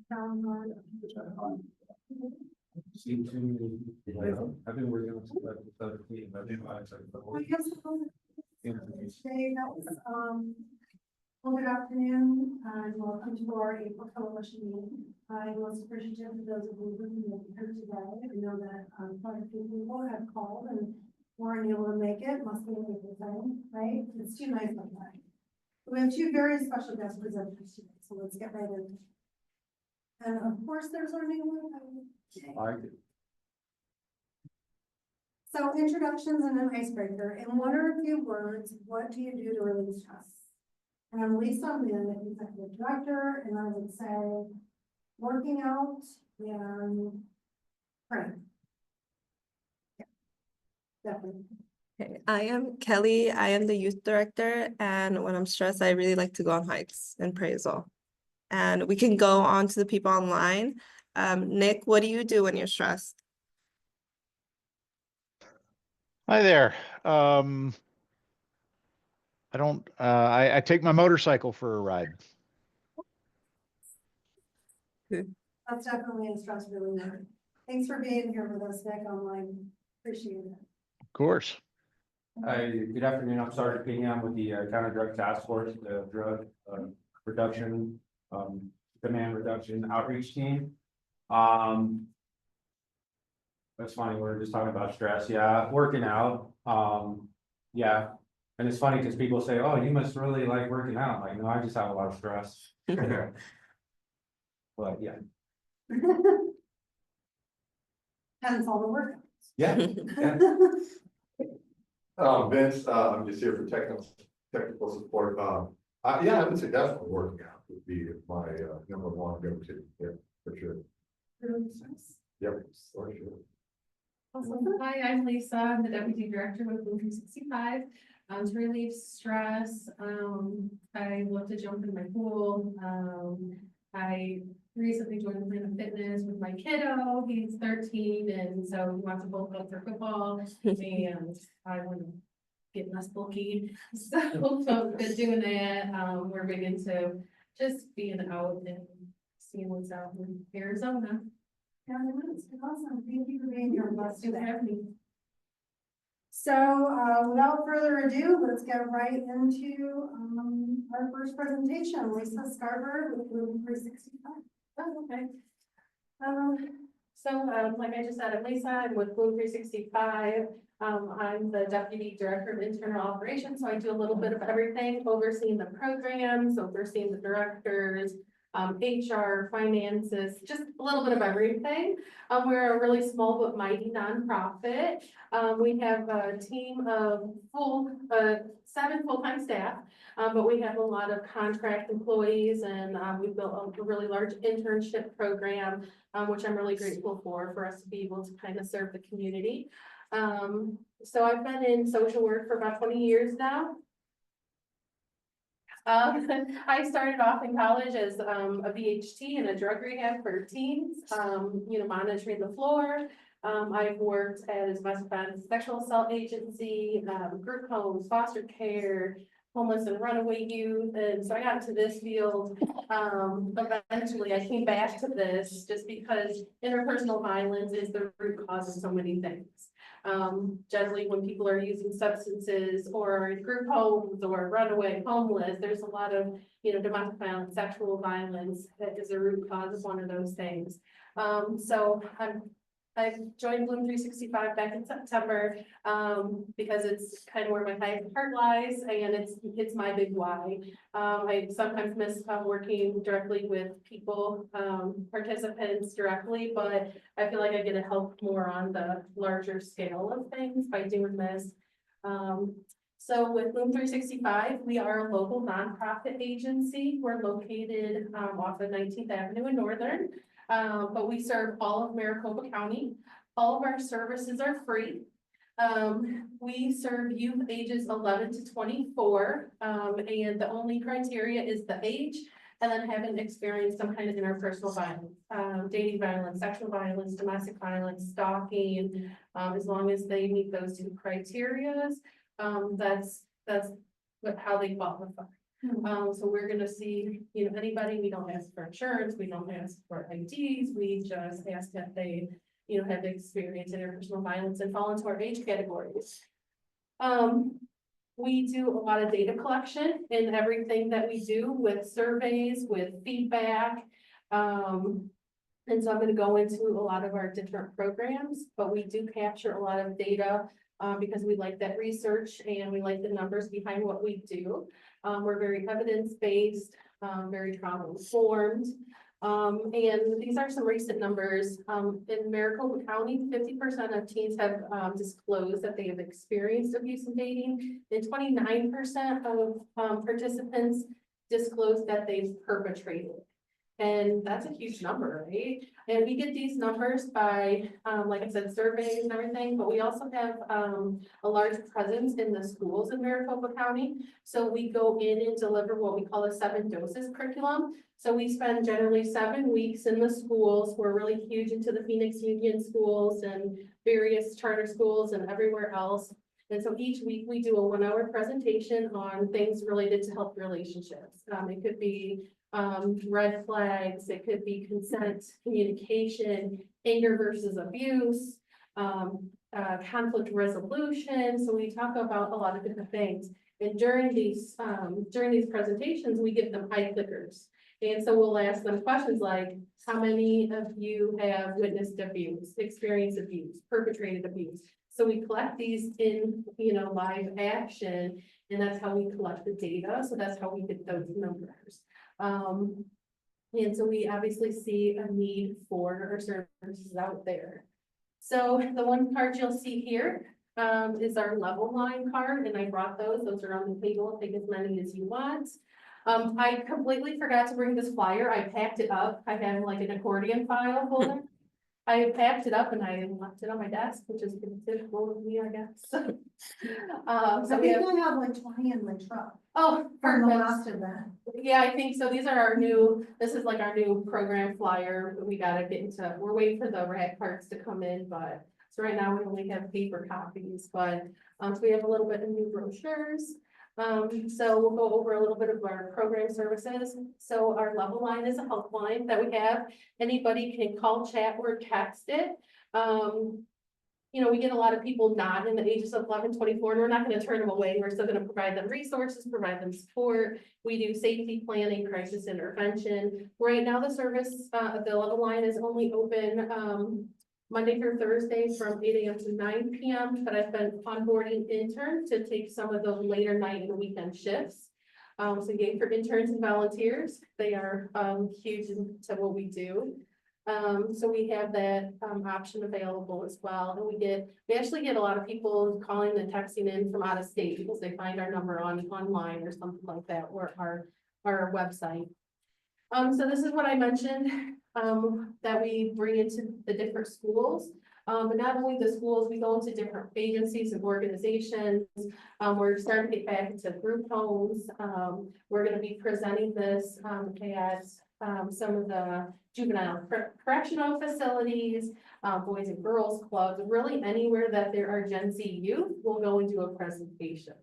I've been working on the 17, but then I said, I guess, today, that was, well, good afternoon, and welcome to our April coalition meeting. I'm most appreciative of those of you who are here today. I know that, quite a few people have called and weren't able to make it, must be a good thing, right? It's too nice like that. We have two very special guest presenters today, so let's get right into it. And of course, there's our new one. I did. So introductions and an icebreaker. In one or a few words, what do you do to release stress? And I'm Lisa Lynn, the executive director, and I would say working out and praying. Yeah, definitely. Okay, I am Kelly. I am the youth director, and when I'm stressed, I really like to go on hikes and pray as well. And we can go on to the people online. Nick, what do you do when you're stressed? Hi there. I take my motorcycle for a ride. That's definitely a stress reliever. Thanks for being here with us, Nick, online. Appreciate it. Of course. Hi, good afternoon. I'm Sergeant Payne. I'm with the Counter Drug Task Force, the drug reduction, demand reduction outreach team. That's funny. We're just talking about stress. Yeah, working out. Yeah, and it's funny because people say, "Oh, you must really like working out." I'm like, no, I just have a lot of stress. But yeah, Hence all the work. yeah, yeah. Vince, I'm just here for technical support. Yeah, I would say definitely working out would be my number one go-to. Yeah, for sure. Yep, for sure. Awesome. Hi, I'm Lisa. I'm the deputy director with Bloom 365. To relieve stress, I love to jump in my pool. I recently joined Planet Fitness with my kiddo. He's 13, and so he wants to bulk up for football. And I want to get less bulky, so I've been doing that. We're big into just being out and seeing what's out in Arizona. Yeah, that's awesome. Thank you for being here. Let's do Thanks for that. having me. So, without further ado, let's get right into, our first presentation. Lisa Scarver with Bloom 365. Oh, okay. Like I just said, I'm Lisa. I'm with Bloom 365. I'm the deputy director of internal operations, so I do a little bit of everything, overseeing the programs, overseeing the directors, HR, finances, just a little bit of everything. We're a really small but mighty nonprofit. We have a team of 7 full-time staff, but we have a lot of contract employees, and we built a really large internship program, which I'm really grateful for us to be able to kind of serve the community. So I've been in social work for about 20 years now. I started off in college as a VHT and a drug rehab for teens, monitoring the floor. I've worked as domestic sexual assault agency, group homes, foster care, homeless and runaway youth. And so I got into this field. Eventually I came back to this just because interpersonal violence is the root cause of so many things. Generally when people are using substances or in group homes or runaway homeless, there's a lot of, domestic violence, sexual violence that is a root cause of one of those things. So I joined Bloom 365 back in September, because it's kind of where my heart lies, and it's my big why. I sometimes miss working directly with people, participants directly, but I feel like I get to help more on the larger scale of things by doing this. So with Bloom 365, we are a local nonprofit agency. We're located off of 19th Avenue in Northern. But we serve all of Maricopa County. All of our services are free. We serve youth ages 11 to 24, and the only criteria is the age, and then having experienced some kind of interpersonal violence, dating violence, sexual violence, domestic violence, stalking. As long as they meet those 2 criteria, that's how they qualify. So we're gonna see, anybody, we don't ask for insurance, we don't ask for IDs, we just ask that they, have experience in interpersonal violence and fall into our age categories. We do a lot of data collection in everything that we do with surveys, with feedback. And so I'm gonna go into a lot of our different programs, but we do capture a lot of data because we like that research and we like the numbers behind what we do. We're very evidence-based, very trauma-informed. And these are some recent numbers. In Maricopa County, 50% of teens have disclosed that they have experienced abuse in dating, and 29% of participants disclosed that they've perpetrated. And that's a huge number, right? And we get these numbers by, like I said, surveys and everything, but we also have a large presence in the schools in Maricopa County. So we go in and deliver what we call a 7 doses curriculum. So we spend generally 7 weeks in the schools. We're really huge into the Phoenix Union schools and various charter schools and everywhere else. And so each week we do a 1-hour presentation on things related to healthy relationships. It could be red flags, it could be consent, communication, anger versus abuse, conflict resolution. So we talk about a lot of different things. And during these presentations, we give them eye clickers. And so we'll ask them questions like, how many of you have witnessed abuse, experienced abuse, perpetrated abuse? So we collect these in, live action, and that's how we collect the data. So that's how we get those numbers. And so we obviously see a need for our services out there. So the one card you'll see here is our level line card, and I brought those. Those are on the table. Take as many as you want. I completely forgot to bring this flyer. I packed it up. I have like an accordion file folder. I packed it up and I left it on my desk, which is typical of me, I guess. So So we we have, only have like 20 in my truck oh, from the perfect. last event. Yeah, I think so. These are this is like our new program flyer. We gotta get into, we're waiting for the rat cards to come in, but so right now we only have paper copies, but so we have a little bit of new brochures. So we'll go over a little bit of our program services. So our level line is a helpline that we have. Anybody can call, chat, or text it. We get a lot of people not in the ages of 11, 24, and we're not going to turn them away. We're still going to provide them resources, provide them support. We do safety planning, crisis intervention. Right now, the service, the level line is only open Monday through Thursday from 8 a.m. to 9 p.m. But I've been onboarding interns to take some of those later night and weekend shifts. So again, for interns and volunteers, they are huge into what we do. So we have that option available as well. And we actually get a lot of people calling and texting in from out of state because they find our number online or something like that, or our website. So this is what I mentioned, that we bring into the different schools. But not only the schools, we go into different agencies and organizations. We're starting to get back into group homes. We're going to be presenting this at some of the juvenile correctional facilities, boys and girls clubs, really anywhere that there are Gen Z youth, we'll go and do a presentation.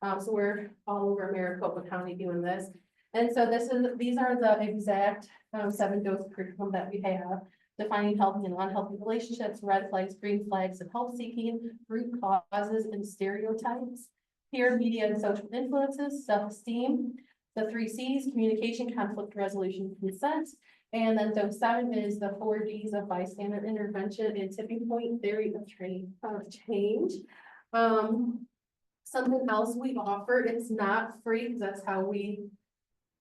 So we're all over Maricopa County doing this. And so these are the exact 7-dose curriculum that we have: defining healthy and unhealthy relationships, red flags, green flags, and help seeking, root causes and stereotypes, peer, media, and social influences, self-esteem, the 3 C's, communication, conflict resolution, consent. And then dose 7 is the 4 Ds of bystander intervention and tipping point theory of change. Something else we offer, it's not free because that's how we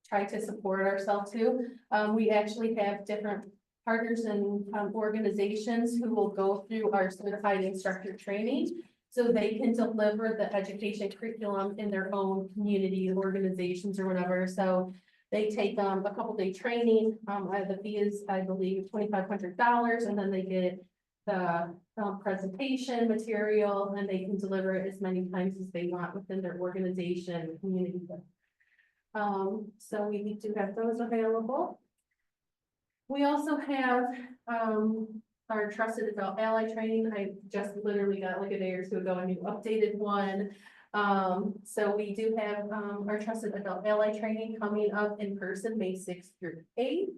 try to support ourselves too. We actually have different partners and organizations who will go through our certified instructor training so they can deliver the education curriculum in their own community organizations or whatever. So they take a couple-day training. The fee is, I believe, $2,500, and then they get the presentation material, and they can deliver it as many times as they want within their organization community. So we do have those available. We also have our trusted adult ally training. I just literally got like a day or two ago a new updated one. So we do have, our trusted adult ally training coming up in person, May 6th through 8th.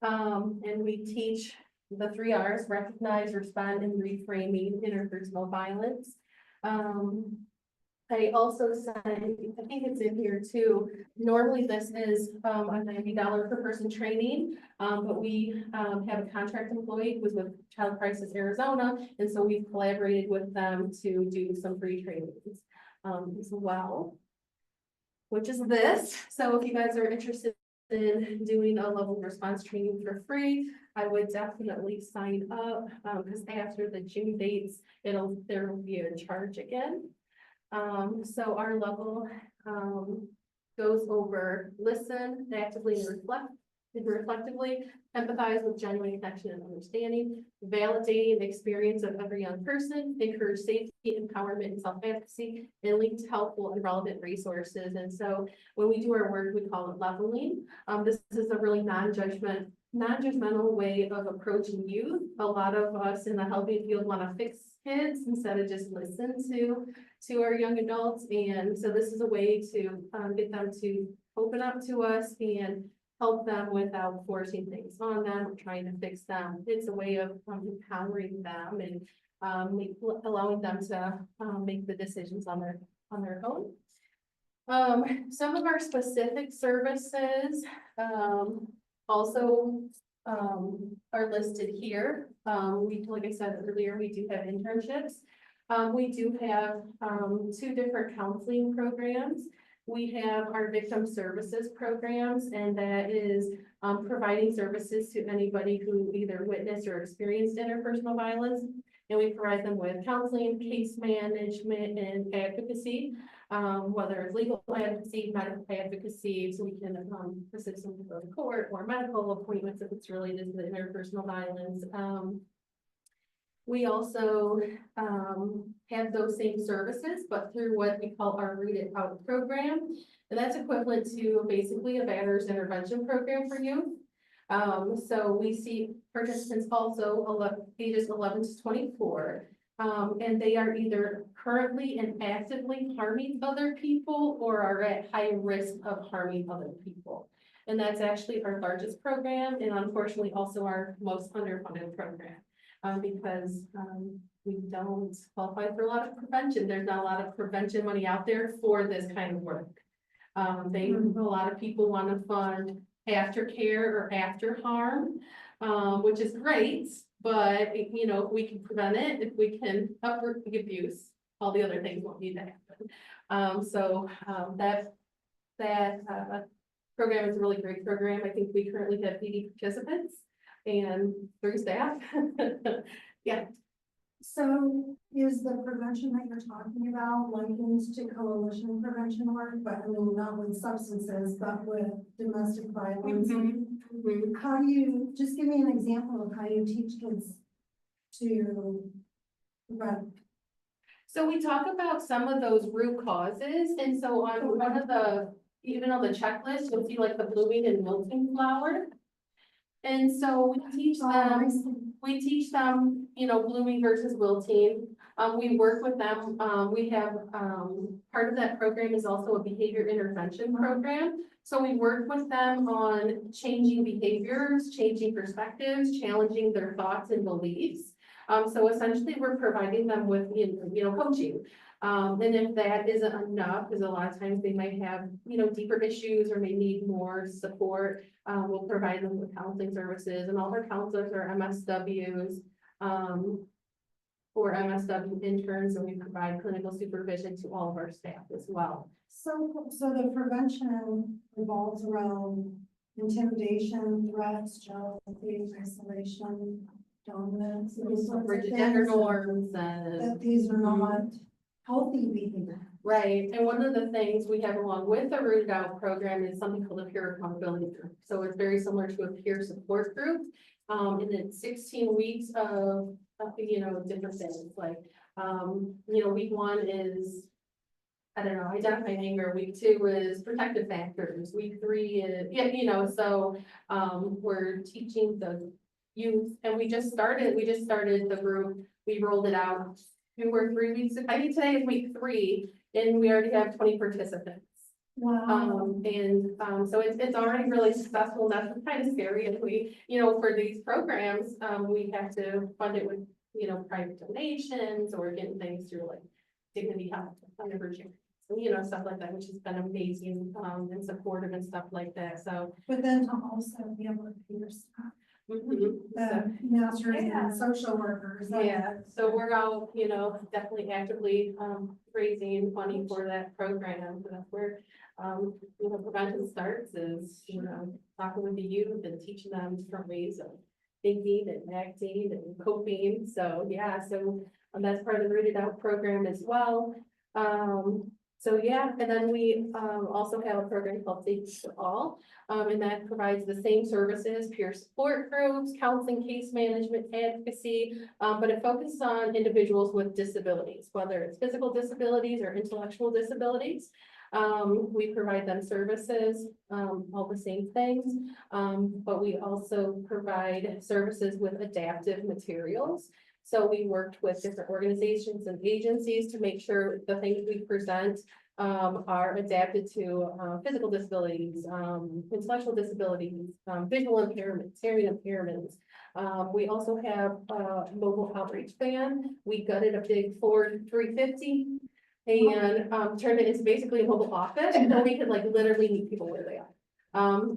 And we teach the 3 R's: recognize, respond, and reframing interpersonal violence. I also said, I think it's in here too, normally this is a $90 per person training. But we have a contract employee who's with Child Crisis Arizona, and so we've collaborated with them to do some free trainings as well. Which is this, so if you guys are interested in doing a level of response training for free, I would definitely sign up, because after the June dates, there will be a charge again. So our level, goes over listen, actively and reflectively, empathize with genuine connection and understanding, validating the experience of every young person, encourage safety, empowerment, and self-advocacy, and link to helpful and relevant resources. And so when we do our work, we call it leveling. This is a really non-judgmental way of approaching youth. A lot of us in the helping field want to fix kids instead of just listen to our young adults. And so this is a way to get them to open up to us and help them without forcing things on them or trying to fix them. It's a way of empowering them and allowing them to make the decisions on their own. Some of our specific services also are listed here. Like I said earlier, we do have internships. We do have 2 different counseling programs. We have our victim services programs, and that is providing services to anybody who either witnessed or experienced interpersonal violence. And we provide them with counseling, case management, and advocacy, whether it's legal advocacy, medical advocacy, so we can assist them to go to court or medical appointments if it's related to the interpersonal violence. We also have those same services, but through what we call our Read It Out program. And that's equivalent to basically a batter's intervention program for youth. So we see participants also ages 11 to 24. And they are either currently and actively harming other people or are at high risk of harming other people. And that's actually our largest program, and unfortunately also our most underfunded program. Because we don't qualify for a lot of prevention. There's not a lot of prevention money out there for this kind of work. A lot of people want to fund aftercare or after harm, which is great. But you know, if we can prevent it, if we can uproot the abuse, all the other things won't need to happen. That program is a really great program. I think we currently have 80 participants and 3 staff. Yeah. So is the prevention that you're talking about likened to coalition prevention work, but I mean, not with substances, but with domestic violence? How do you, just give me an example of how you teach kids to prevent? So we talk about some of those root causes, and so on one of the, even on the checklist, you'll see like the blooming and wilting flower. And so we teach them, you know, blooming versus wilting. We work with them. We have, part of that program is also a behavior intervention program. So we work with them on changing behaviors, changing perspectives, challenging their thoughts and beliefs. So essentially we're providing them with, you know, coaching. And if that isn't enough, because a lot of times they might have, you know, deeper issues or may need more support, we'll provide them with counseling services, and all our counselors are MSWs, or MSW interns, and we provide clinical supervision to all of our staff as well. So the prevention revolves around intimidation, threats, jealousy, isolation, dominance. Those sorts of Rigid things, gender norms and. that these are not healthy behavior. Right, and one of the things we have along with the Root It Out program is something called a peer accountability group. So it's very similar to a peer support group. And it's 16 weeks of, you know, different things like, you know, week 1 is, I don't know, identifying anger. Week 2 is protective factors. Week 3 is, yeah, you know, so we're teaching the youth, and we just started the group. We rolled it out 2 or 3 weeks. I think today is week 3. and we already have 20 participants. Wow. So it's already really successful, and that's kind of scary if we, for these programs, we have to fund it with, private donations or getting things through like Dignity Health, stuff like that, which has been amazing, and supportive and stuff like that, so. But then to also be able to pay your staff, mhm, so- nursery Yeah. and social workers. Yeah, so we're all, definitely actively, raising money for that program, so that's where, prevention starts is, talking with the youth and teaching them different ways of thinking and acting and coping, so, yeah, so, that's part of the Rooted Out program as well. So, yeah, and then we, also have a program called Safety for All, and that provides the same services, peer support groups, counseling, case management, advocacy, but it focuses on individuals with disabilities, whether it's physical disabilities or intellectual disabilities. We provide them services, all the same things, but we also provide services with adaptive materials. So we worked with different organizations and agencies to make sure the things we present are adapted to physical disabilities, intellectual disabilities, visual impairments, hearing impairments. We also have a mobile outreach van. We gutted a big Ford 350 and turned it into basically a mobile office, so we could like literally meet people where they are.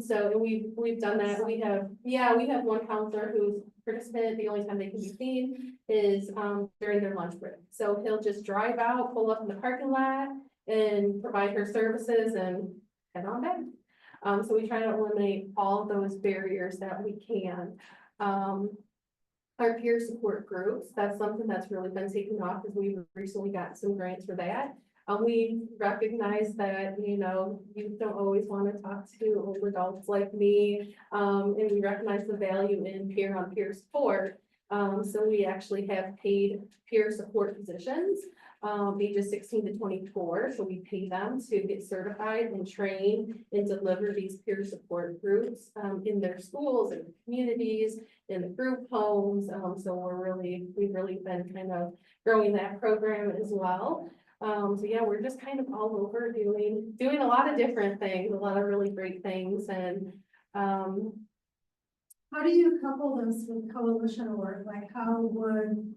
So we've done that. We have one counselor who's participant. The only time they can be seen is during their lunch break. So he'll just drive out, pull up in the parking lot and provide her services and head on back. So we try to eliminate all of those barriers that we can. Our peer support groups, that's something that's really been taken off because we've recently got some grants for that. We recognize that, you don't always want to talk to older adults like me. And we recognize the value in peer-on-peer support. So we actually have paid peer support positions, ages 16 to 24. So we pay them to get certified and train and deliver these peer support groups, in their schools and communities, in the group homes. So we've really been kind of growing that program as well. So yeah, we're just kind of all over doing a lot of different things, a lot of really great things, and How do you couple this with coalition work? Like how would,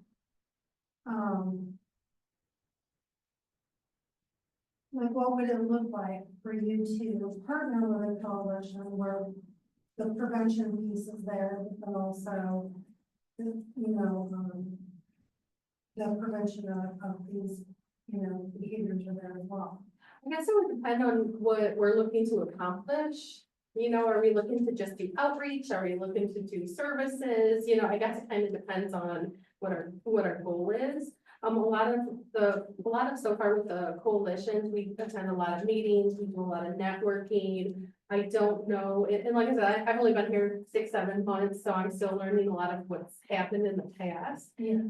like what would it look like for you to partner with a coalition where the prevention piece is there, but also, the prevention of these, behaviors are there as well? I guess it would depend on what we're looking to accomplish. Are we looking to just do outreach? Are we looking to do services? I guess it kind of depends on what our goal is. A lot of so far with the coalitions, we attend a lot of meetings, we do a lot of networking. I don't know, and like I said, I've only been here 6-7 months, so I'm still learning a lot of what's happened in the past. Yeah.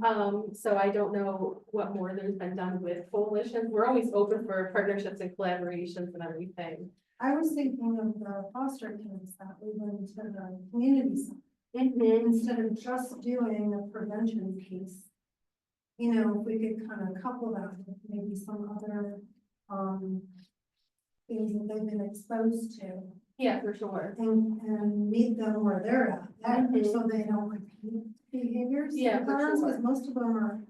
So I don't know what more there's been done with coalitions. We're always open for partnerships and collaborations and everything. I was thinking of the foster kids that we went to the community center. Mhm. Instead of just doing a prevention piece. If we could kind of couple that with maybe some other, things that they've been exposed to Yeah, for sure. and meet them where they're at, so they don't repeat behaviors. Yeah, for Because sure. most of them are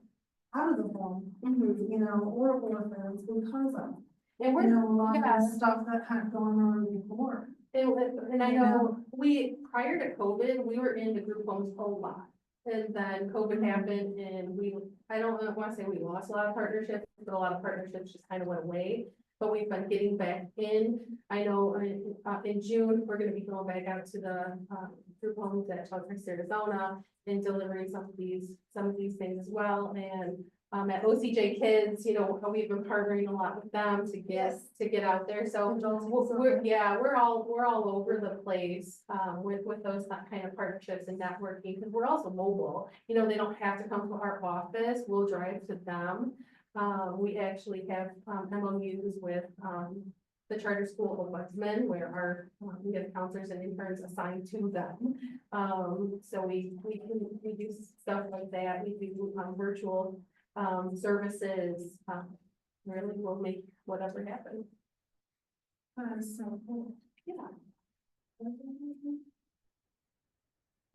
out of the home, Mhm. or orphans because of, And we're, a lot of yeah. the stuff that had gone on before. And I know prior to COVID, we were in the group homes a lot. And then COVID happened and I don't want to say we lost a lot of partnerships, but a lot of partnerships just kind of went away. But we've been getting back in. I know in June, we're gonna be going back out to the group homes at Children's Arizona and delivering some of these things as well. And at OCJ Kids, we've been partnering a lot with them to get out there. So we're all over the place with those kind of partnerships and networking, because we're also mobile. They don't have to come to our office. We'll drive to them. We actually have MOUs with the charter school ombudsman, where we have counselors and interns assigned to them. So we do stuff like that. We do virtual services, really will make whatever happen. So cool. Yeah.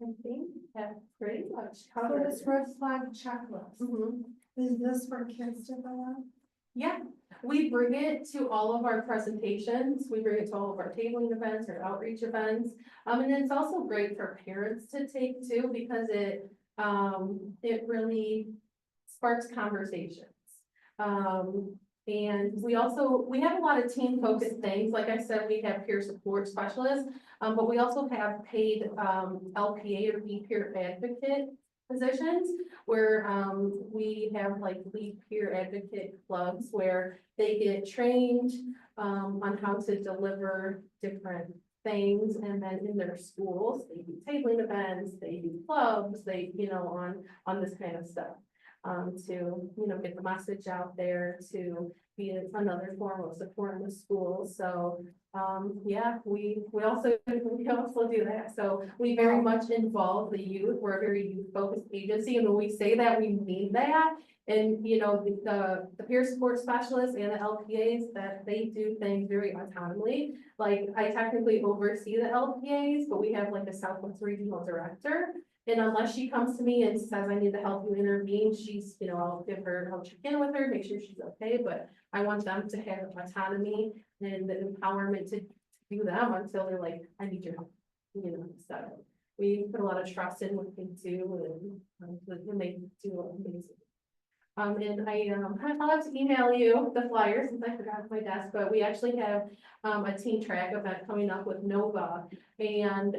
I think that's pretty much So covered. this red flag checklist, Mhm. is this for kids to fill out? Yeah, we bring it to all of our presentations, we bring it to all of our tabling events or outreach events. And it's also great for parents to take too, because it really sparks conversations. And we have a lot of team focused things, like I said, we have peer support specialists, but we also have paid, LPA or be peer advocate positions where, we have like lead peer advocate clubs where they get trained, on how to deliver different things, and then in their schools, they do tabling events, they do clubs, they, on this kind of stuff. To, get the message out there, to be another form of support in the schools, so, yeah, we also do that, so we very much involve the youth, we're a very youth-focused agency, and when we say that, we mean that. And, the peer support specialists and the LPAs, that they do things very autonomously. Like, I technically oversee the LPAs, but we have like a Southwest Regional Director. And unless she comes to me and says, I need to help you intervene, I'll check in with her, make sure she's okay, but I want them to have autonomy and the empowerment to do them until they're like, I need your help, so. We put a lot of trust in what they do, and they do amazing. And I'll have to email you the flyers since I forgot my desk, but we actually have a teen track event coming up with Nova. And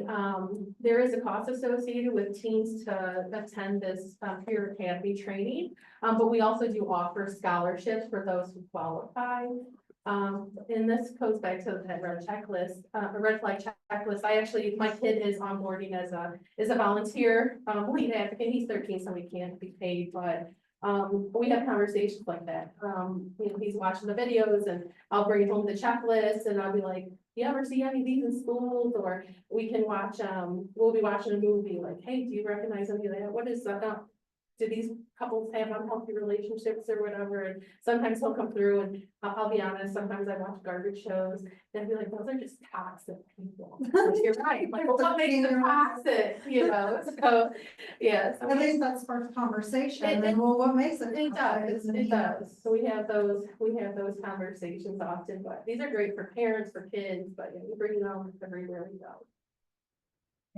there is a cost associated with teens to attend this peer academy training. But we also do offer scholarships for those who qualify. And this goes back to that red checklist, red flag checklist. My kid is onboarding as a volunteer lead advocate. He's 13, so we can't be paid, but we have conversations like that. He's watching the videos and I'll bring home the checklist and I'll be like, you ever see any of these in schools? Or we can watch, we'll be watching a movie like, hey, do you recognize any of that? What is that? Do these couples have unhealthy relationships or whatever? And sometimes he'll come through and I'll be honest, sometimes I watch garbage shows and I'll be like, those are just toxic people. Like, you're right. Like, well, what makes them toxic, So, yeah. So At least that sparks conversation, It- and well, what makes it? it does, toxic? it does. So we have those conversations often, but these are great for parents, for kids, but yeah, we bring them everywhere we go.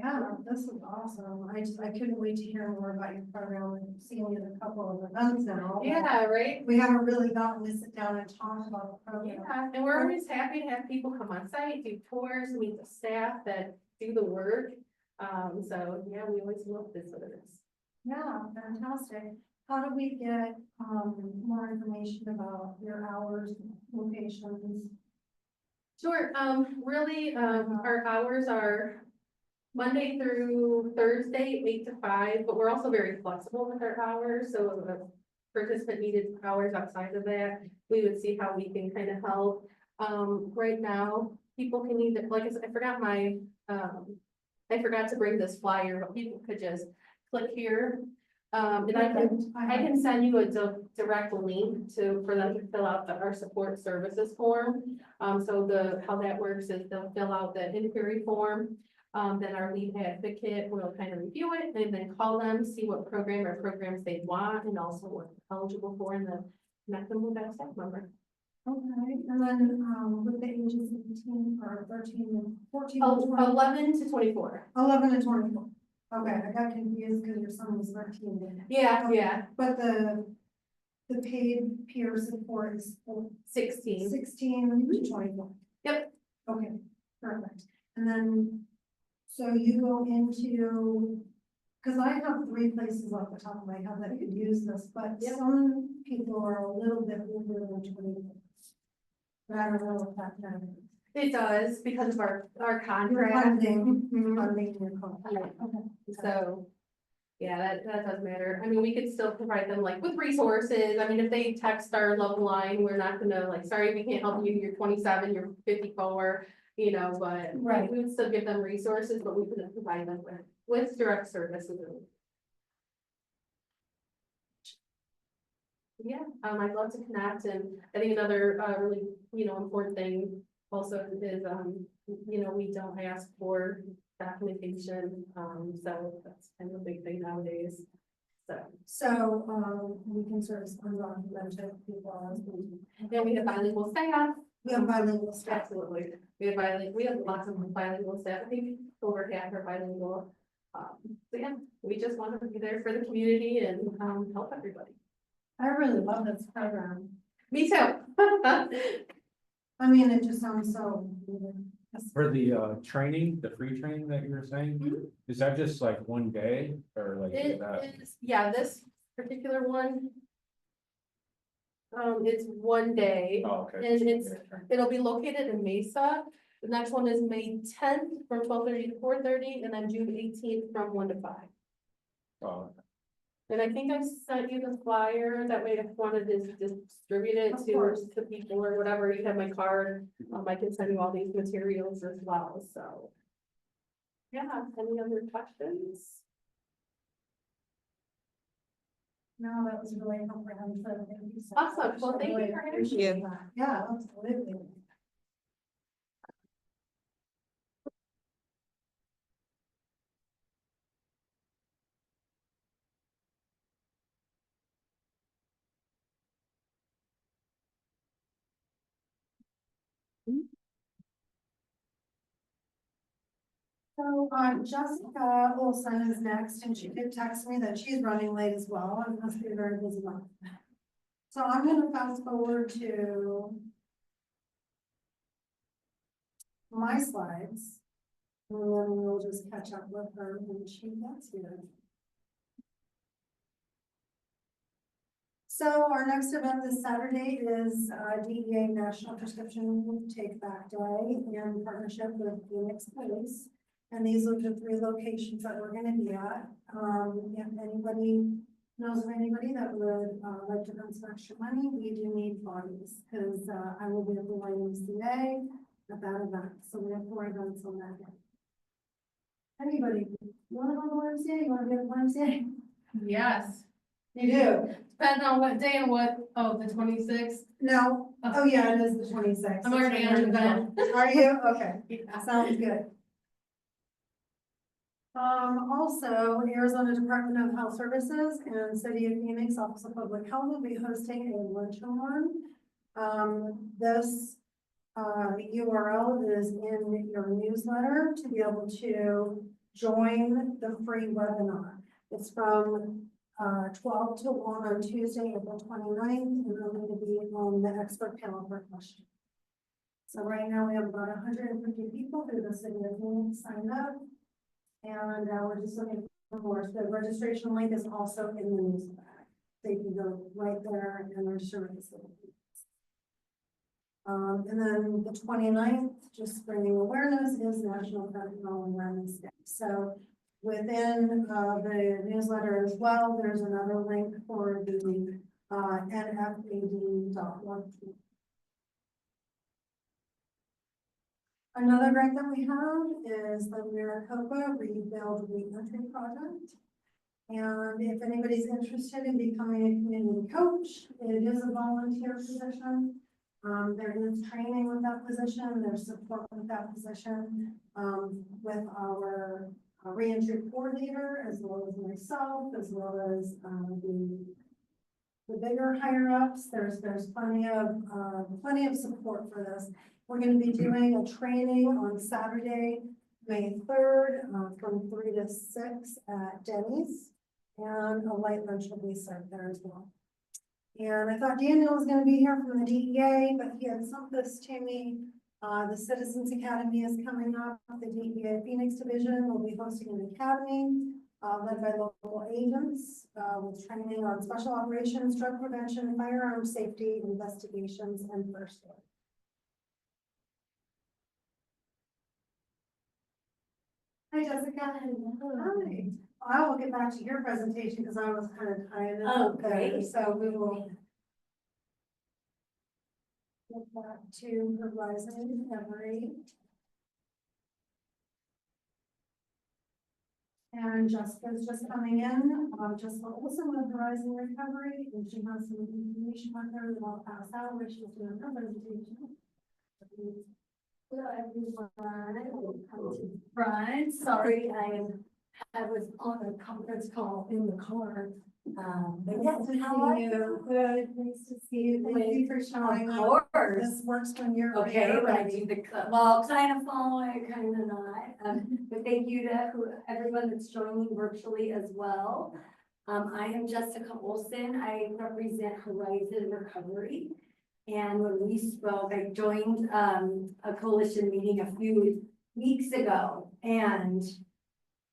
Yeah, this is awesome. I couldn't wait to hear more about your program and seeing you at a couple of events now. Yeah, right? We haven't really gotten to sit down and talk about the program. Yeah, and we're always happy to have people come on site, do tours, meet the staff that do the work. So yeah, we always love visitors. Yeah, fantastic. How do we get, more information about your hours, locations? Sure, really, our hours are Monday through Thursday, 8 to 5, but we're also very flexible with our hours, so if a participant needed hours outside of that, we would see how we can kind of help. Right now, people can either, like I said, I forgot to bring this flyer, but people could just click here. And I can send you a direct link for them to fill out our support services form. So how that works is they'll fill out the inquiry form. Then our lead advocate will kind of review it and then call them, see what program or programs they want and also what they're eligible for, and then connect them with that staff member. Okay, and then, with the ages of 18 or 13 and 14, and 20, 11 to 24. 11 and 24. Okay, I got confused because your son was 13. Yeah, But the paid peer support is 16. 16 to 24. Yep. Okay, perfect. And then, so you go into, because I have 3 places off the top of my head that could use this, but Yep. some people are a little bit older than 24. But I don't know if that matters. It does because of our Your contract. funding, Mhm. funding your contract. Yeah. Okay. So, yeah, that does matter. I mean, we could still provide them like with resources. I mean, if they text our love line, we're not gonna like, sorry, we can't help you, you're 27, you're 54, but Right. we would still give them resources, but we couldn't provide them with direct services. Yeah, I'd love to connect, and I think another, really, important thing also is, we don't ask for documentation, so that's kind of a big thing nowadays. So, we can sort of undocumented people as we. And we have bilingual staff. We have bilingual staff. Absolutely, we have lots of bilingual staff, I think over half are bilingual. So yeah, we just want to be there for the community and, help everybody. I really love this program. Me too. I mean, it just sounds so. For the training, the free training that you were saying, Mhm. is that just like one day or like? is It that- is, yeah, this particular one. It's one day, Oh, okay. and it'll be located in Mesa. The next one is May 10th from 12:30 to 4:30, and then June 18th from 1 to 5. Oh, And I think I sent you the flyer, that way if you wanted to distribute it Of course. to people or whatever, you have my card. I can send you all these materials as well, so. Yeah, any other questions? No, that was really comprehensive. Thank you so Awesome. much. Well, I thank you really for having appreciate me. that. Yeah, absolutely. So, Jessica Olson is next, and she did text me that she's running late as well, and must be a very busy month. So I'm gonna fast forward to my slides, and then we'll just catch up with her when she gets here. So our next event this Saturday is DEA National Prescription Take Back Day in partnership with Phoenix Police. And these are the 3 locations that we're gonna be at. If anybody knows of anybody that would like to earn some extra money, we do need bodies, because I will be at the YMCA at that event. So we have 4 events on that day. Anybody, you wanna go to the YMCA? You wanna be at the YMCA? Yes. You do? Depending on what day and what, the 26th. No, oh yeah, it is the 26th. I'm already on the event. Are you? Okay, Yeah. sounds good. Also, Arizona Department of Health Services and City of Phoenix Office of Public Health will be hosting a lunch and learn. This URL is in your newsletter to be able to join the free webinar. It's from 12 to 1 on Tuesday, April 29th, and I'm going to be on the expert panel for questions. So right now we have about 150 people through the city of Phoenix signed up. And we're just looking for more. The registration link is also in the newsletter. So you can go right there and register with the city. And then the 29th, just bringing awareness, is National Fentanyl Awareness Day. So within the newsletter as well, there's another link for the nfad.org. Another grant that we have is the Maricopa Rebuild Reentry Project. And if anybody's interested in becoming a community coach, it is a volunteer position. There is training with that position, there's support with that position, with our reentry coordinator, as well as myself, as well as, the bigger higher ups. There's plenty of support for this. We're gonna be doing a training on Saturday, May 3rd, from 3 to 6 at Denny's. And a light lunch will be served there as well. And I thought Daniel was gonna be here from the DEA, but he had sent this to me. The Citizens Academy is coming up. The DEA Phoenix Division will be hosting an academy, led by local agents, with training on special operations, drug prevention, firearm safety, investigations, and first aid. Hi, Jessica. Hi. I will get back to your presentation because I was kind of tired. Oh, great. So we will get back to Horizon Every. And Jessica's just coming in, Jessica Olson with Horizon Recovery, and she has some information on her that I'll pass out, where she's doing her presentation. Hello, everyone. Brian, sorry, I was on a conference call in the car. But yes, how are you? Good, nice to see you. Thank you for showing up. Of course. This works when you're. Okay, when I ready. do the, well, kind of follow it, kind of not. But thank you to everyone that's joining virtually as well. I am Jessica Olson. I represent Horizon Recovery. And when we spoke, I joined a coalition meeting a few weeks ago. And,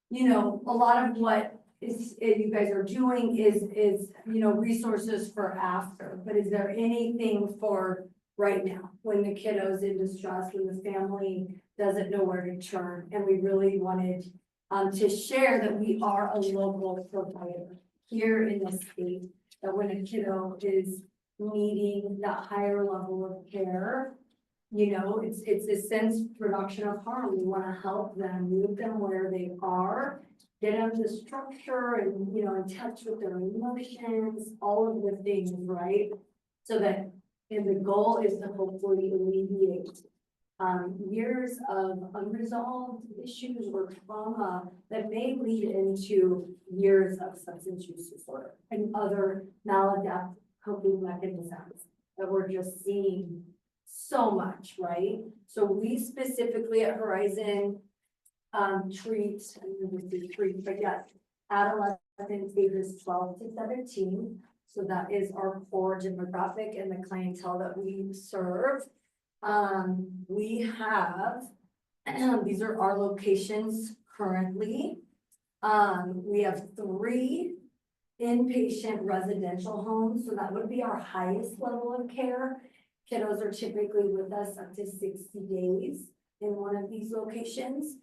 you know, a lot of what you guys are doing is, you know, resources for after. But is there anything for right now, when the kiddo's in distress, when the family doesn't know where to turn? And we really wanted to share that we are a local provider here in the state, that when a kiddo is needing that higher level of care, you know, it's a sense production of harm. We want to help them, move them where they are, get them to structure and, you know, in touch with their emotions, all of the things, right? So that, and the goal is to hopefully alleviate years of unresolved issues or trauma that may lead into years of substance use disorder and other maladaptive coping mechanisms that we're just seeing so much, right? So we specifically at Horizon treat, but yes, adolescents ages 12 to 17. So that is our core demographic and the clientele that we serve. We have, these are our locations currently. We have 3 inpatient residential homes, so that would be our highest level of care. Kiddos are typically with us up to 60 days in one of these locations.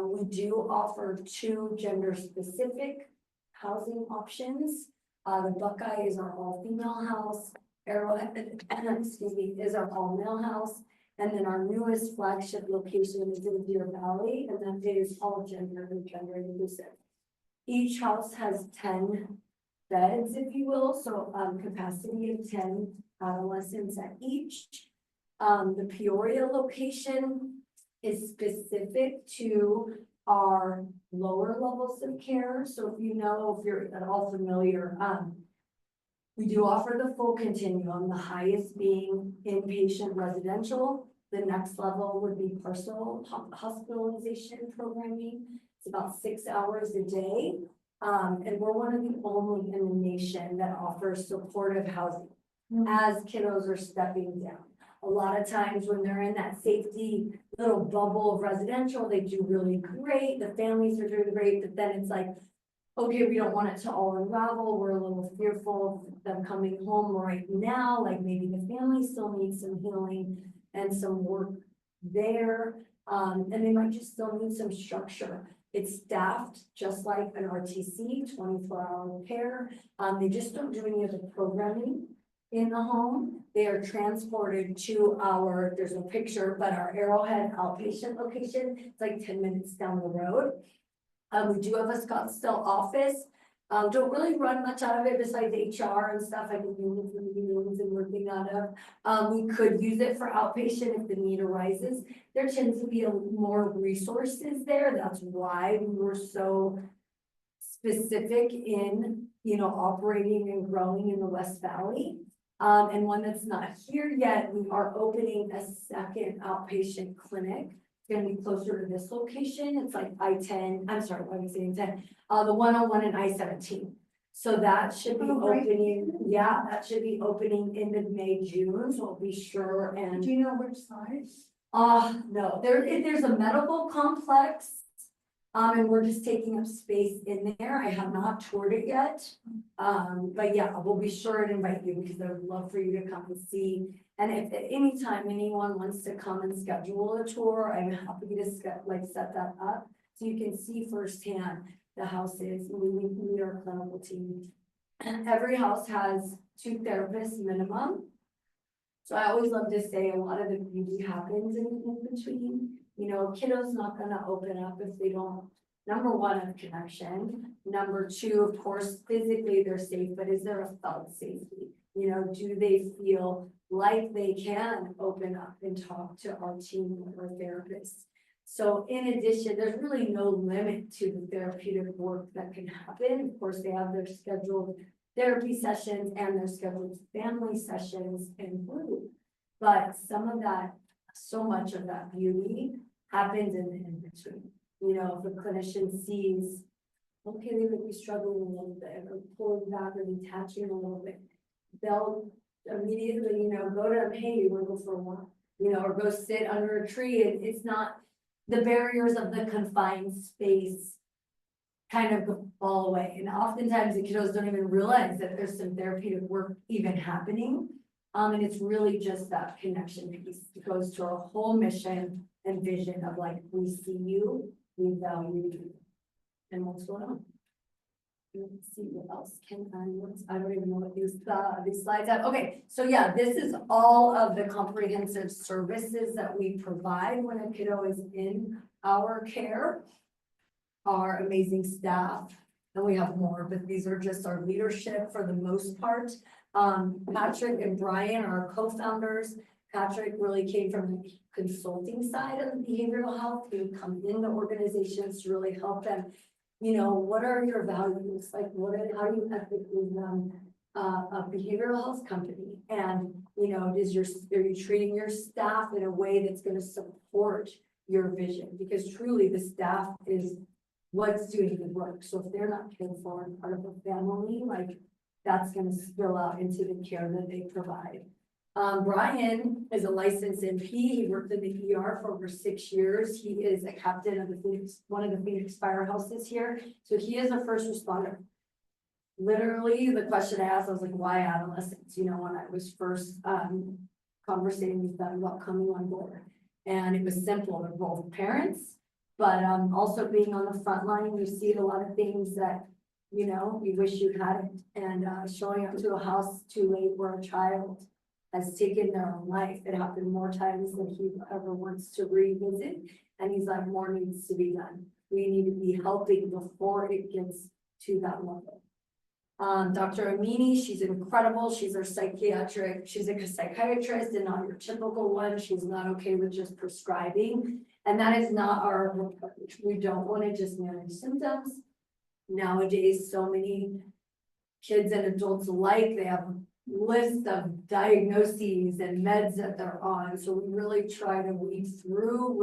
We do offer 2 gender-specific housing options. The Buckeye is our all-female house. Arrowhead, excuse me, is our all-male house. And then our newest flagship location is in Deer Valley, and that is all gender and gender inclusive. Each house has 10 beds, if you will, so capacity of 10 adolescents at each. The Peoria location is specific to our lower levels of care. So if you know, if you're at all familiar, we do offer the full continuum, the highest being inpatient residential. The next level would be partial hospitalization programming. It's about 6 hours a day. And we're one of the only in the nation that offers supportive housing as kiddos are stepping down. A lot of times when they're in that safety little bubble of residential, they do really great. The families are doing great, but then it's like, okay, we don't want it to all unravel. We're a little fearful of them coming home right now. Like maybe the family still needs some healing and some work there. And they might just still need some structure. It's staffed just like an RTC, 24-hour care. They just don't do any of the programming in the home. They are transported to our, there's a picture, but our Arrowhead outpatient location, it's like 10 minutes down the road. We do have a Scottsdale office. Don't really run much out of it besides HR and stuff. I can do the meetings and working out of. We could use it for outpatient if the need arises. There tends to be more resources there. That's why we were so specific in, you know, operating and growing in the West Valley. And one that's not here yet, we are opening a second outpatient clinic. It's gonna be closer to this location. It's like I-10, I'm sorry, why am I saying 10? The 101 and I-17. So that should be opening, yeah, that should be opening end of May, June, so we'll be sure. And Do you know which size? no, there's a medical complex. And we're just taking up space in there. I have not toured it yet. But yeah, we'll be sure to invite you because I would love for you to come and see. And if at any time anyone wants to come and schedule a tour, I'm happy to set that up. So you can see firsthand the houses. We meet our clinical team. And every house has 2 therapists minimum. So I always love to say a lot of the beauty happens in between. You know, kiddo's not gonna open up if they don't number one, of connection. Number two, of course, physically they're safe, but is there a felt safety? You know, do they feel like they can open up and talk to our team or therapists? So in addition, there's really no limit to the therapeutic work that can happen. Of course, they have their scheduled therapy sessions and their scheduled family sessions and group. But some of that, so much of that beauty happens in the in-between. You know, if a clinician sees, okay, they would be struggling a little bit or pulling back or detaching a little bit, they'll immediately, you know, go to them, hey, you wanna go for a walk, you know, or go sit under a tree. And it's not the barriers of the confined space kind of fall away. And oftentimes the kiddos don't even realize that there's some therapeutic work even happening. And it's really just that connection piece. It goes to our whole mission and vision of like, we see you, we value you. And what's going on? Let's see what else I don't even know what these slides have. Okay, so yeah, this is all of the comprehensive services that we provide when a kiddo is in our care. Our amazing staff, and we have more, but these are just our leadership for the most part. Patrick and Brian are co-founders. Patrick really came from the consulting side of behavioral health. He would come into organizations to really help them. You know, what are your values? Like, how do you ethically run a behavioral health company? And, you know, are you treating your staff in a way that's going to support your vision? Because truly the staff is what's doing the work. So if they're not cared for and part of a family, like that's going to spill out into the care that they provide. Brian is a licensed NP. He worked in the ER for over 6 years. He is a captain of one of the Phoenix firehouses here. So he is a first responder. Literally, the question I asked, I was like, why adolescents? You know, when I was first conversating with them about coming on board. And it was simple. They're both parents, but also being on the front line, you see a lot of things that, you know, you wish you hadn't. And showing up to a house too late where a child has taken their own life. It happened more times than he ever wants to revisit. And he's like, more needs to be done. We need to be helping before it gets to that level. Dr. Amini, she's incredible. She's a psychiatrist and not your typical one. She's not okay with just prescribing. And that is not our approach. We don't want to just manage symptoms. Nowadays, so many kids and adults alike, they have list of diagnoses and meds that they're on. So we really try to weed through,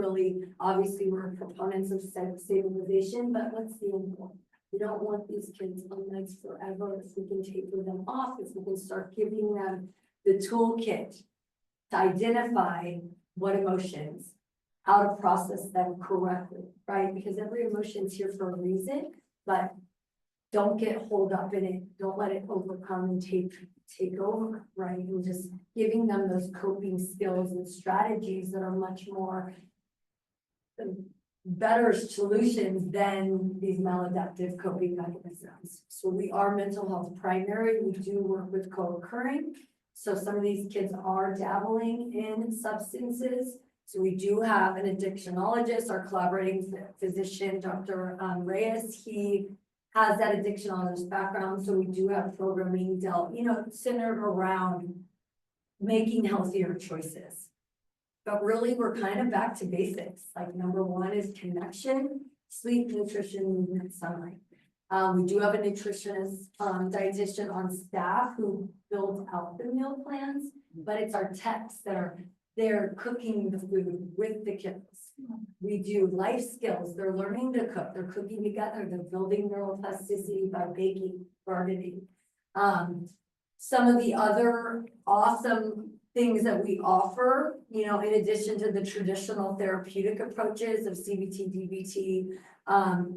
obviously we're proponents of stabilization, but what's the end goal? We don't want these kids on meds forever. If we can taper them off, if we can start giving them the toolkit to identify what emotions, how to process them correctly, right? Because every emotion is here for a reason, but don't get holed up in it. Don't let it overcome and take over, right? And just giving them those coping skills and strategies that are much more better solutions than these maladaptive coping mechanisms. So we are mental health primary. We do work with co-occurring. So some of these kids are dabbling in substances. So we do have an addictionologist, our collaborating physician, Dr. Reyes. He has that addictionologist background. So we do have programming centered around making healthier choices. But really, we're kind of back to basics. Like number one is connection, sleep, nutrition, movement, sunlight. We do have a nutritionist, dietitian on staff who builds out the meal plans, but it's our techs that are there cooking the food with the kids. We do life skills. They're learning to cook. They're cooking together. They're building neuroplasticity by baking, gardening. Some of the other awesome things that we offer, in addition to the traditional therapeutic approaches of CBT, DBT,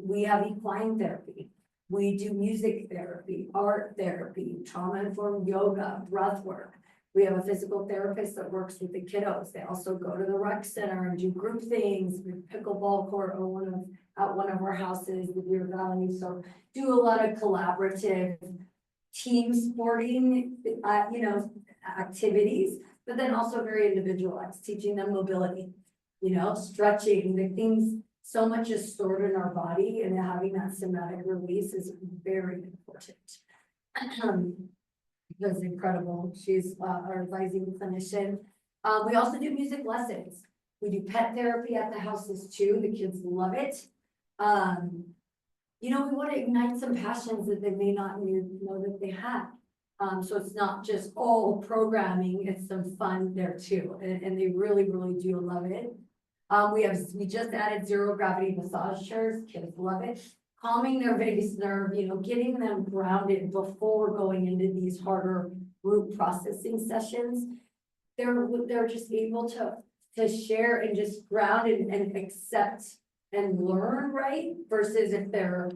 we have equine therapy. We do music therapy, art therapy, trauma-informed yoga, breath work. We have a physical therapist that works with the kiddos. They also go to the rec center and do group things with pickleball court or at one of our houses, the Deer Valley. So do a lot of collaborative team sporting, activities, but then also very individualized, teaching them mobility, stretching, the things, so much is stored in our body, and having that somatic release is very important. That's incredible. She's our advising clinician. We also do music lessons. We do pet therapy at the houses too. The kids love it. You know, we want to ignite some passions that they may not know that they have. So it's not just all programming, it's some fun there too, and they really, really do love it. We just added zero gravity massage chairs, kids love it. Calming their vagus nerve, you know, getting them grounded before going into these harder group processing sessions. They're just able to share and just ground and accept and learn, right? Versus if they're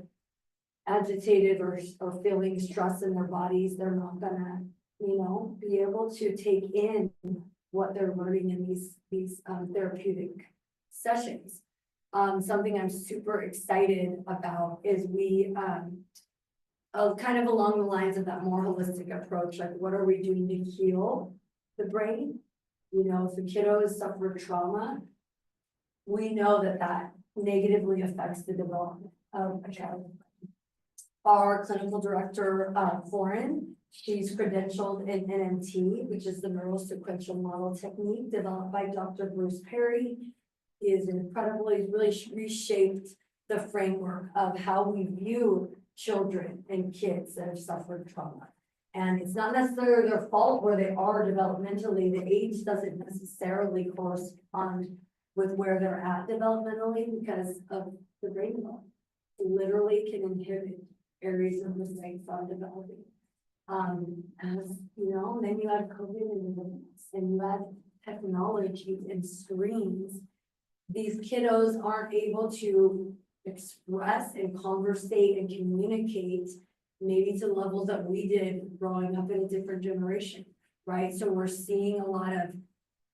agitated or feeling stress in their bodies, they're not gonna, you know, be able to take in what they're learning in these therapeutic sessions. Something I'm super excited about is we, kind of along the lines of that more holistic approach, like what are we doing to heal the brain? You know, if the kiddos suffer trauma, we know that negatively affects the development of a child. Our clinical director, Lauren, she's credentialed in NMT, which is the neurosequential model technique developed by Dr. Bruce Perry. He is incredible. He's really reshaped the framework of how we view children and kids that have suffered trauma. And it's not necessarily their fault where they are developmentally. The age doesn't necessarily correspond with where they're at developmentally because of the brain development. It literally can inhibit areas of the brain from developing. As you know, then you add COVID and you add technology and screens. These kiddos aren't able to express and conversate and communicate maybe to levels that we did growing up in a different generation, right? So we're seeing a lot of,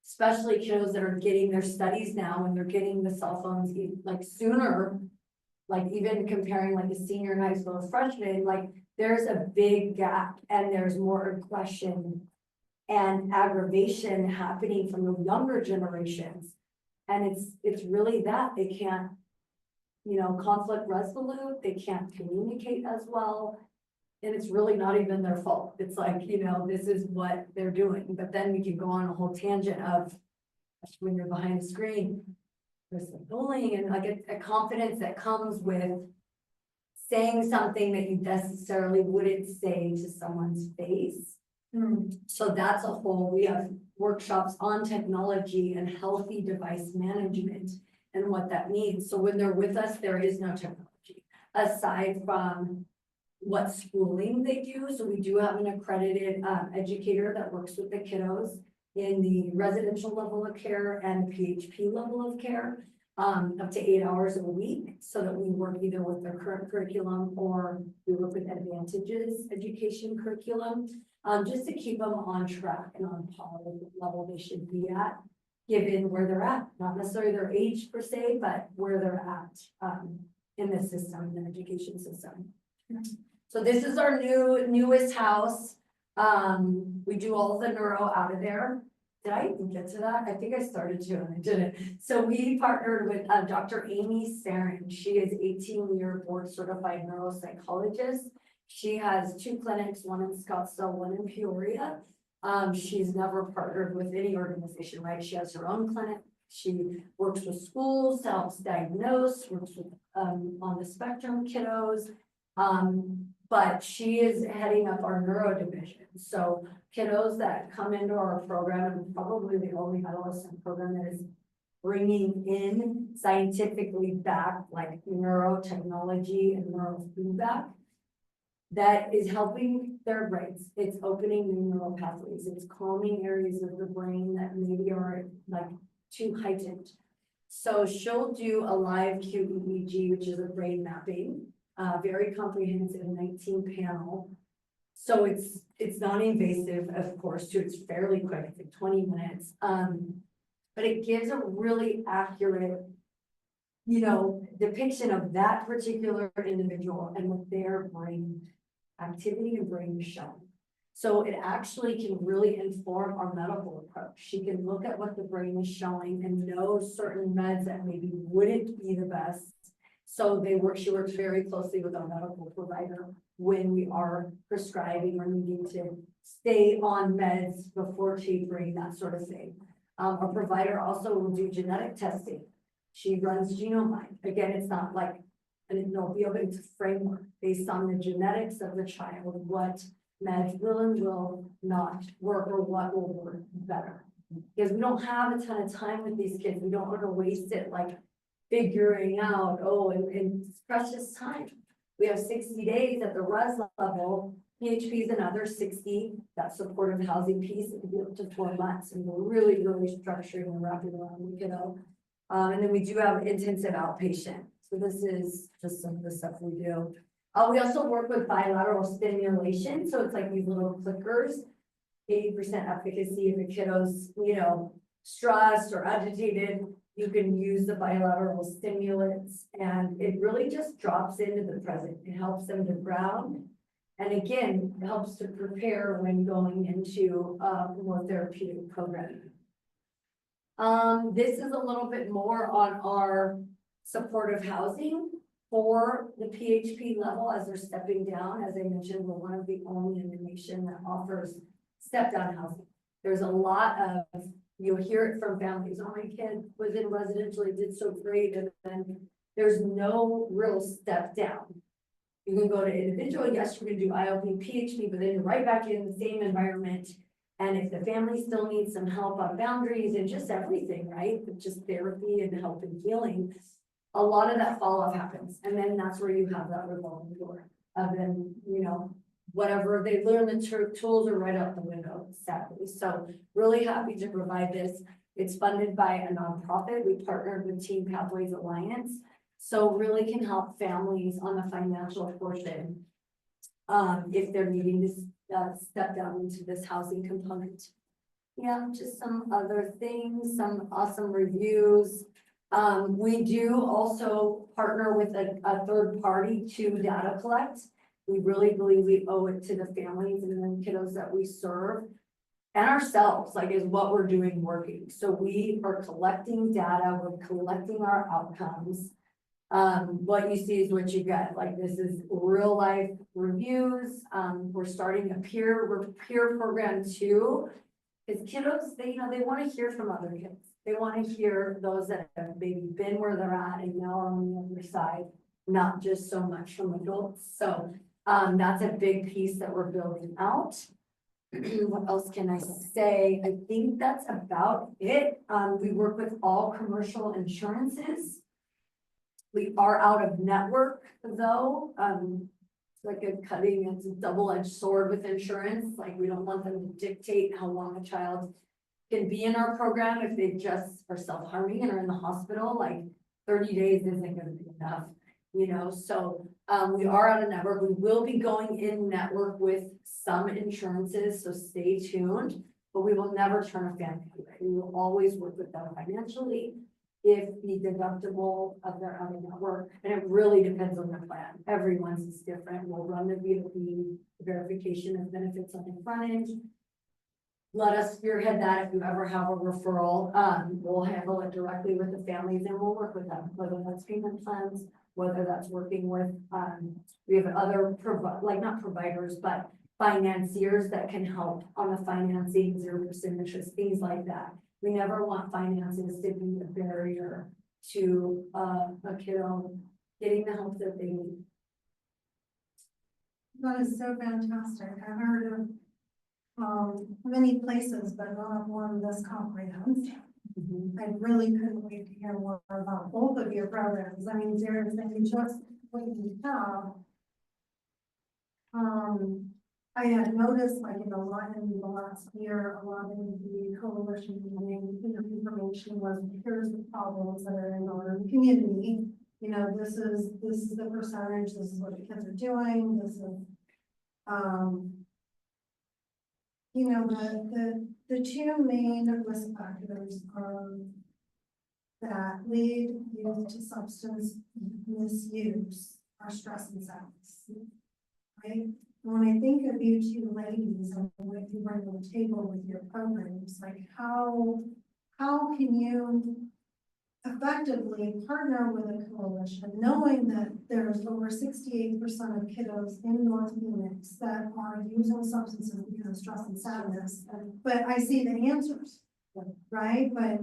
especially kiddos that are getting their studies now and they're getting the cell phones like sooner, like even comparing like a senior in high school, a freshman, like there's a big gap and there's more aggression and aggravation happening from the younger generations. And it's really that they can't, you know, conflict resolute, they can't communicate as well. And it's really not even their fault. It's like, you know, this is what they're doing. But then we can go on a whole tangent of when you're behind the screen, there's the bullying and like a confidence that comes with saying something that you necessarily wouldn't say to someone's face. So that's a whole, we have workshops on technology and healthy device management and what that means. So when they're with us, there is no technology aside from what schooling they do. So we do have an accredited educator that works with the kiddos in the residential level of care and PHP level of care, up to 8 hours a week, so that we work either with their current curriculum or we work with Advantages education curriculum, just to keep them on track and on par with the level they should be at, given where they're at, not necessarily their age per se, but where they're at in the system, in the education system. So this is our newest house. We do all the neuro out of there. Did I even get to that? I think I started to and I didn't. So we partnered with Dr. Amy Sarin. She is 18-year board certified neuropsychologist. She has 2 clinics, one in Scottsdale, one in Peoria. She's never partnered with any organization, right? She has her own clinic. She works with schools, helps diagnose, works with on the spectrum kiddos. But she is heading up our neuro division. So kiddos that come into our program, and probably the only adolescent program that is bringing in scientifically back like neurotechnology and neurofeedback, that is helping their brains. It's opening new neural pathways. It's calming areas of the brain that maybe are like too heightened. So she'll do a live QEEG, which is a brain mapping. Very comprehensive 19 panel. So it's non-invasive, of course, too. It's fairly quick, it's like 20 minutes. But it gives a really accurate, you know, depiction of that particular individual and what their brain activity and brain is showing. So it actually can really inform our medical approach. She can look at what the brain is showing and know certain meds that maybe wouldn't be the best. So she works very closely with our medical provider when we are prescribing or needing to stay on meds before tapering, that sort of thing. Our provider also will do genetic testing. She runs GenomeMind. Again, it's not like it's a framework based on the genetics of the child, what meds will and will not work or what will work better. Because we don't have a ton of time with these kids. We don't want to waste it like figuring out, and it's precious time. We have 60 days at the res level. PHP is another 60, that supportive housing piece, it could be up to 4 months, and we're really, really structuring and wrapping around the kiddo. And then we do have intensive outpatient, so this is just some of the stuff we do. We also work with bilateral stimulation, so it's like these little clickers, 80% efficacy if a kiddo's, stressed or agitated. You can use the bilateral stimulants, and it really just drops into the present. It helps them to ground. And again, it helps to prepare when going into more therapeutic programming. This is a little bit more on our supportive housing for the PHP level as they're stepping down. As I mentioned, we're one of the only in the nation that offers step down housing. There's a lot of, you'll hear it from families, oh, my kid was in residential, it did so great, and then there's no real step down. You can go to individual, yes, you're gonna do IOP, PHP, but then you're right back in the same environment. And if the family still needs some help on boundaries and just everything, right? Just therapy and help and healing, a lot of that follow-up happens. And then that's where you have that revolving door of then, whatever they learn, the tools are right out the window, sadly. So really happy to provide this. It's funded by a nonprofit. We partnered with Teen Pathways Alliance. So really can help families on the financial portion if they're needing to step down into this housing component. Yeah, just some other things, some awesome reviews. We do also partner with a third party to data collect. We really believe we owe it to the families and the kiddos that we serve and ourselves, like is what we're doing working. So we are collecting data, we're collecting our outcomes. What you see is what you get. Like this is real life reviews. We're starting a peer program too. Because kiddos, they want to hear from other kids. They want to hear those that have maybe been where they're at and now are on the other side, not just so much from adults. So that's a big piece that we're building out. What else can I say? I think that's about it. We work with all commercial insurances. We are out of network though. It's like it's a double-edged sword with insurance. Like we don't want them to dictate how long a child can be in our program if they just are self-harming and are in the hospital. Like 30 days isn't going to be enough, so we are out of network. We will be going in network with some insurances, so stay tuned, but we will never turn a family away. We will always work with them financially if the deductible of their out of network, and it really depends on the plan. Everyone's is different. We'll run the V2P verification of benefits on the front end. Let us spearhead that if you ever have a referral. We'll handle it directly with the families and we'll work with them, whether that's payment plans, whether that's working with, we have other not providers, but financiers that can help on the financing, 0% interest, things like that. We never want finances to be a barrier to a kiddo getting the help that they need. That is so fantastic. I've heard of many places, but not one this comprehensive. I really couldn't wait to hear more about both of your programs. I mean, there's just what you have. I had noticed like in the last year, a lot of the coalition meeting, information was here's the problems that are in our community. This is the percentage, this is what the kids are doing, this is the two main risk factors that lead youth to substance misuse are stress and sadness, right? When I think of you two ladies and what you bring to the table with your programs, like how can you effectively partner with a coalition, knowing that there's over 68% of kiddos in North Phoenix that are using substances because of stress and sadness, but I see the answers, right? But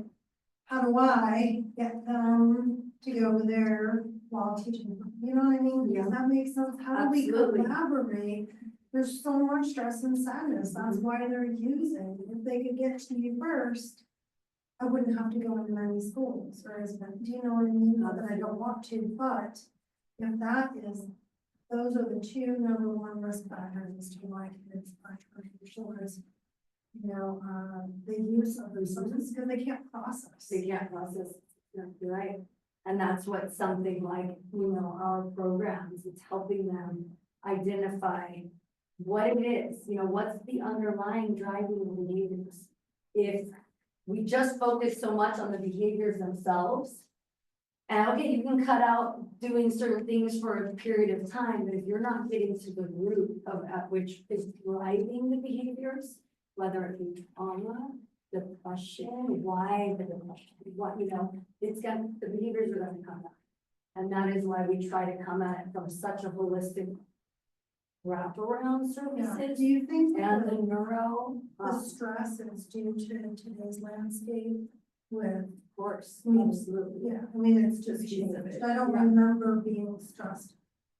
how do I get them to go there while teaching them? You know what I mean? Does that make sense? How do we Absolutely. collaborate? There's so much stress and sadness. That's why they're using. If they could get to you first, I wouldn't have to go into many schools, or is that, do you know what I mean? Not that I don't want to, but if that is, those are the two number one risk factors to my kids, the use of those substances, because they can't process. They can't process, you're right. And that's what something like, our programs, it's helping them identify what it is, what's the underlying driving behaviors. If we just focus so much on the behaviors themselves, and okay, you can cut out doing certain things for a period of time, but if you're not getting to the root of at which is driving the behaviors, whether it be trauma, depression, why the depression, what, it's gonna, the behaviors are gonna come out. And that is why we try to come at it from such a holistic wraparound Yeah. services Do you think and the that neuro, the stress is due to today's landscape with, of course, Mm. absolutely. yeah, I mean, it's just Piece of changed. it, I don't yeah. remember being stressed.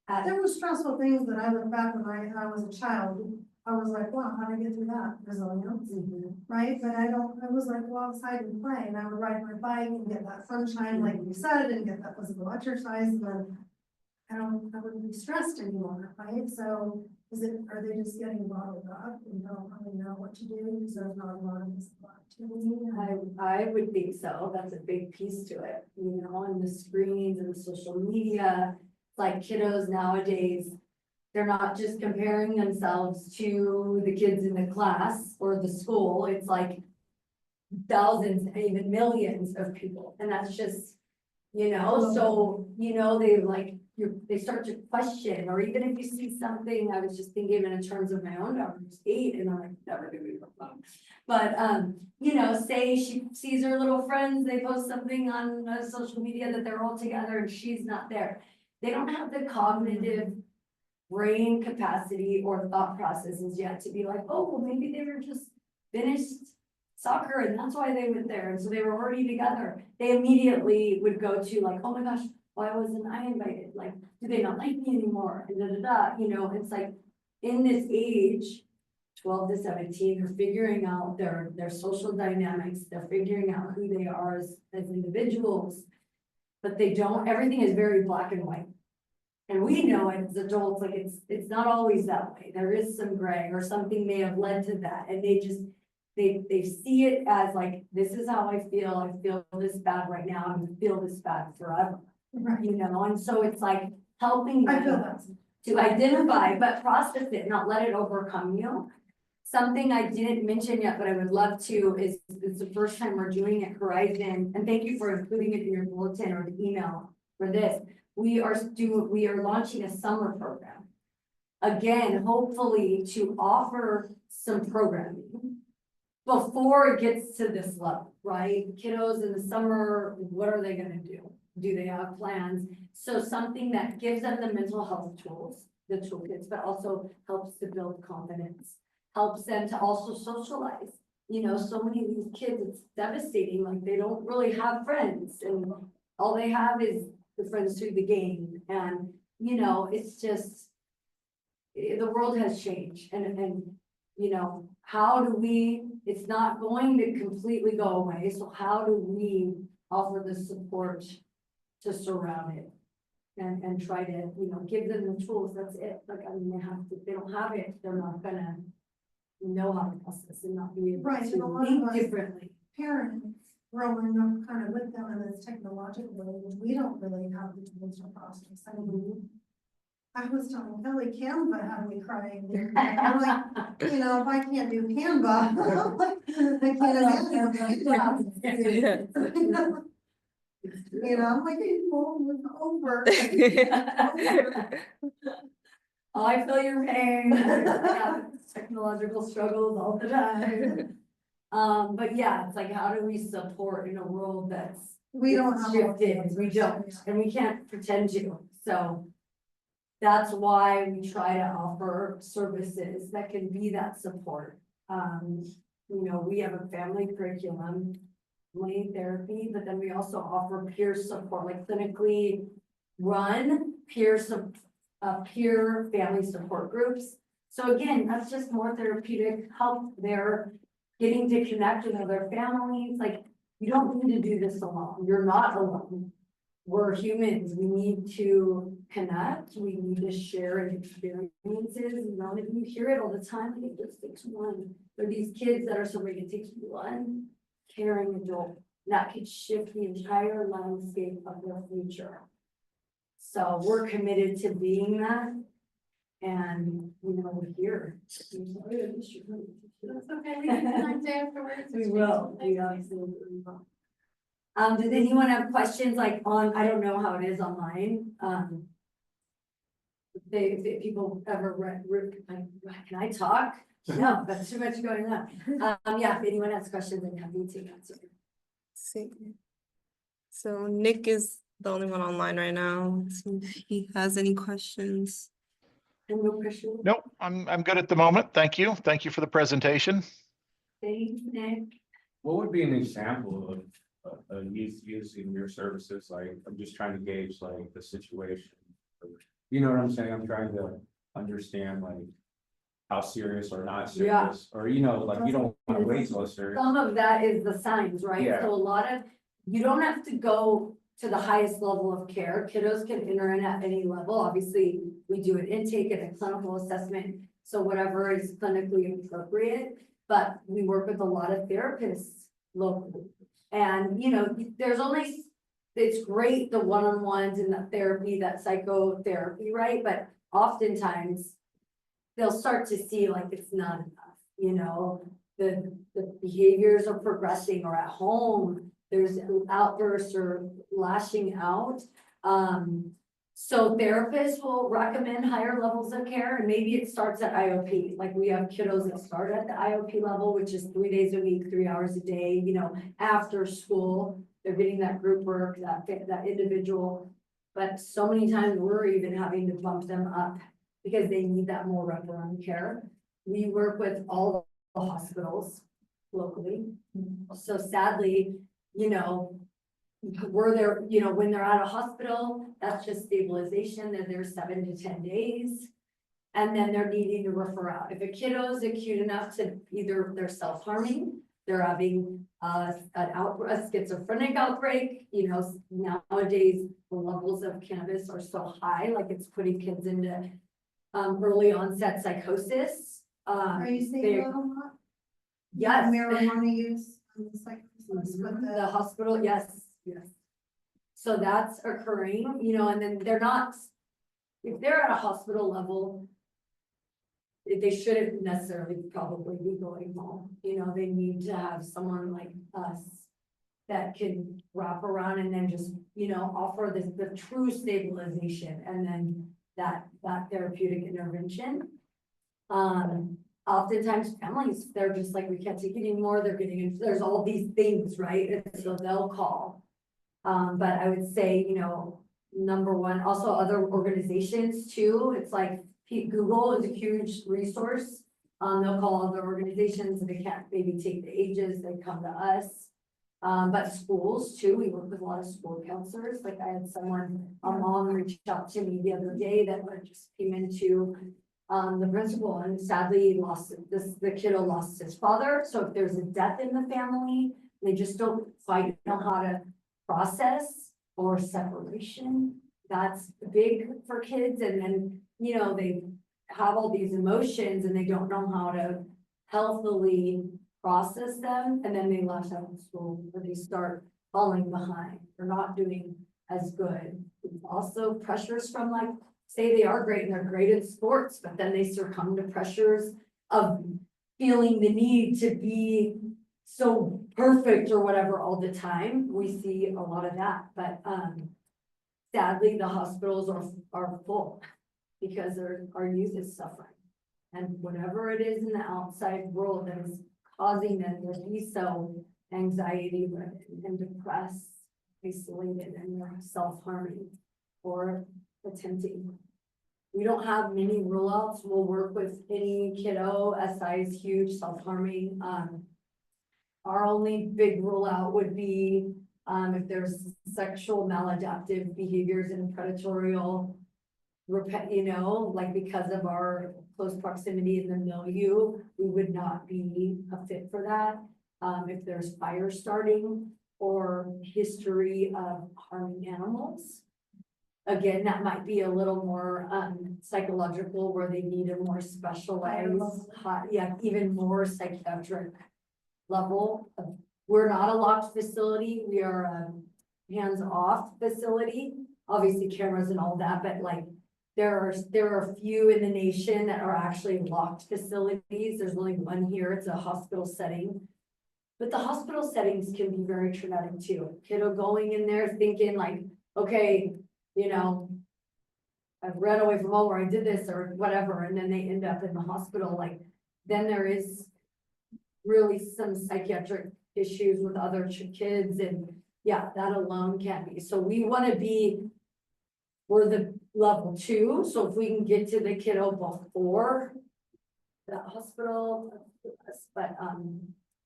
At- There were stressful things that I look back when I was a child. I was like, wow, how did I get through that? Resilience, Mhm. right? But I was like, go outside and play, and I would ride my bike and get that sunshine, like you said, and get that physical exercise, and then I wouldn't be stressed anymore, right? So are they just getting bottled up and don't really know what to do because there's not a lot of physical activity? I would think so. That's a big piece to it, and the screens and the social media. It's like kiddos nowadays, they're not just comparing themselves to the kids in the class or the school. It's like thousands, and even millions of people. And that's just, so, they start to question, or even if you see something, I was just thinking in terms of my own daughter, who's 8, and I'm like, never gonna be wrong. But, say she sees her little friends, they post something on social media that they're all together and she's not there. They don't have the cognitive brain capacity or thought processes yet to be like, oh, well, maybe they were just finished soccer and that's why they went there. And so they were already together. They immediately would go to like, oh my gosh, why wasn't I invited? Like, do they not like me anymore? And it's like in this age, 12 to 17, they're figuring out their social dynamics. They're figuring out who they are as individuals, but everything is very black and white. And we know as adults, like it's not always that way. There is some gray or something may have led to that. And they see it as like, this is how I feel this bad right now. I'm gonna feel this bad forever, Right. and so it's like helping I feel them that. to identify, but process it, not let it overcome you. Something I didn't mention yet, but I would love to, is it's the first time we're doing it Horizon, and thank you for including it in your bulletin or the email for this. We are launching a summer program. Again, hopefully to offer some programming before it gets to this level, right? Kiddos in the summer, what are they gonna do? Do they have plans? So something that gives them the mental health tools, the toolkits, but also helps to build confidence, helps them to also socialize. So many of these kids, it's devastating, like they don't really have friends and all they have is the friends through the game. And, it's just, the world has changed and how do it's not going to completely go away. So how do we offer the support to surround it and try to, give them the tools? That's it. Like, if they don't have it, they're not gonna know how to process and not be able Right, and a lot to of think us- differently. Parents growing up kind of with them in this technological age, we don't really have the tools to process. I mean, I was telling Kelly, Canva had me crying. the other day. I'm like, if I can't do Canva, I can't imagine. I'm like, hey, pull it over. I feel your pain. I have technological struggles all the time. But yeah, it's like, how do we support in a world that's We don't have. all the shifted? answers, We don't, and we can't pretend to, so. That's why we try to offer services that can be that support. We have a family curriculum, family therapy, but then we also offer peer support, like clinically run peer family support groups. So again, that's just more therapeutic help. They're getting to connect with other families, like, you don't need to do this alone, you're not alone. We're humans, we need to connect, we need to share experiences, you hear it all the time, it just takes one. There are these kids that are so big, it takes one caring adult that could shift the entire landscape of their future. So we're committed to being that, and we're here. That's okay, we can connect afterwards. We will, we absolutely will. Does anyone have questions like on, I don't know how it is online, if people ever can I talk? No, that's too much going on. Yeah, if anyone has questions, I'm happy to answer. See. So Nick is the only one online right now. See if he has any questions. And no question, Nope, I'm good at the moment. Thank you. Thank you for the presentation. thanks, Nick. What would be an example of youth using your services? Like, I'm just trying to gauge like the situation. You know what I'm saying? I'm trying to understand like how serious or not Yeah. serious, or like you don't want to wait till it's serious. Some of that is the signs, right? Yeah. So a lot of, you don't have to go to the highest level of care. Kiddos can enter in at any level. Obviously, we do an intake and a clinical assessment. So whatever is clinically appropriate, but we work with a lot of therapists locally. And, there's only, it's great, the one-on-ones and the therapy, that psychotherapy, right? But oftentimes they'll start to see like it's not enough, the behaviors are progressing, or at home, there's outbursts or lashing out. So therapists will recommend higher levels of care, and maybe it starts at IOP. Like, we have kiddos that start at the IOP level, which is 3 days a week, 3 hours a day, after school, they're getting that group work, that individual. But so many times we're even having to bump them up because they need that more wraparound care. We work with all the hospitals locally. So sadly, we're there, when they're at a hospital, that's just stabilization, they're there 7 to 10 days. And then they're needing to refer out. If a kiddo is acute enough to either they're self-harming, they're having a schizophrenic outbreak, nowadays the levels of cannabis are so high, like it's putting kids into early onset psychosis. Are you saying they- that a lot? Yes. Marijuana use, psychosis, but The hospital, yes. So that's occurring, and then they're not, if they're at a hospital level, they shouldn't necessarily probably be going home, they need to have someone like us that can wrap around and then just, offer the true stabilization, and then that therapeutic intervention. Oftentimes families, they're just like, we can't take it anymore, there's all these things, right? And so they'll call. But I would say, number one, also other organizations too, it's like Google is a huge resource. They'll call other organizations, and they can't maybe take the ages, they come to us. But schools too, we work with a lot of school counselors, like I had a mom reach out to me the other day that just came into the principal, and sadly the kiddo lost his father. So if there's a death in the family, they just don't quite know how to process, or separation. That's big for kids. And then, they have all these emotions and they don't know how to healthily process them. And then they lash out in school, or they start falling behind, or not doing as good. Also pressures from, like, say they are great and they're great at sports, but then they succumb to pressures of feeling the need to be so perfect or whatever all the time. We see a lot of that, but sadly the hospitals are full, because our youth is suffering. And whatever it is in the outside world that is causing them to be so anxiety ridden and depressed, isolated, and self-harming or attempting. We don't have many rule outs. We'll work with any kiddo. SI is huge, self-harming. Our only big rule out would be, if there's sexual maladaptive behaviors and predatory, like because of our close proximity in the milieu, we would not be a fit for that. If there's fire starting or history of harming animals. Again, that might be a little more psychological, where they need a more specialized, even more psychiatric level. We're not a locked facility, we are a hands-off facility, obviously cameras and all that, but like there are a few in the nation that are actually locked facilities. There's only one here, it's a hospital setting. But the hospital settings can be very traumatic too. Kiddo going in there thinking like, okay, you know, I've ran away from home, or I did this or whatever, and then they end up in the hospital, like, then there is really some psychiatric issues with other kids, and yeah, that alone can't be. So we want to be, we're the level 2, so if we can get to the kiddo before the hospital, but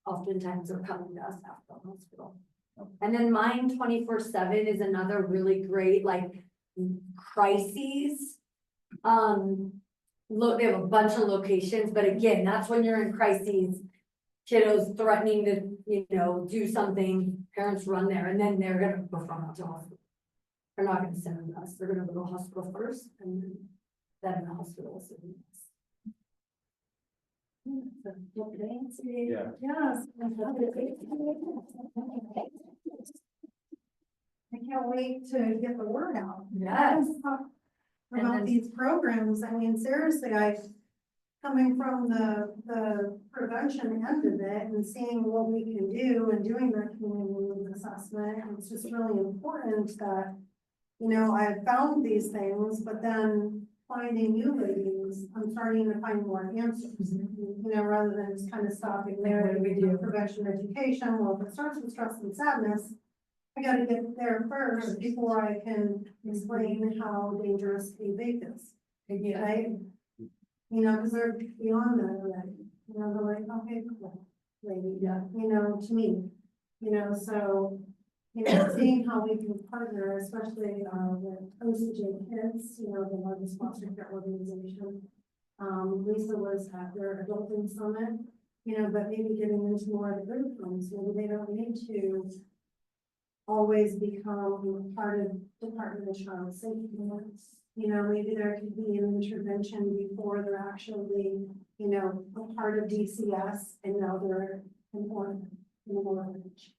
oftentimes they're coming to us after the hospital. And then Mind 24/7 is another really great, like, crises. Look, they have a bunch of locations, but again, that's when you're in crises. Kiddos threatening to, do something, parents run there, and then they're gonna go from to hospital. They're not gonna send them to us, they're gonna go to hospital first, and then the hospital will send them to us. Yeah. Yes. I can't wait to get the word out. Yes. About these programs. I mean, seriously, coming from the prevention end of it and seeing what we can do and doing the community assessment, it's just really important that, I found these things, but then finding you ladies, I'm starting to find more answers. Rather than just kind of stopping there. What do we do? Prevention education, well, if it starts with stress and sadness, I gotta get there first before I can explain how dangerous a vape is, Yeah. right? Cause they're beyond that already, they're like, okay, cool, lady, Yeah. To me, so, seeing how we can partner, especially, with OCJ Kids, the largest foster care organization. Lisa was at their adulting summit, but maybe getting into more of the group homes, maybe they don't need to always become part of Department of Child Safety. Maybe there could be an intervention before they're actually, a part of DCS and now they're important in the orphanage.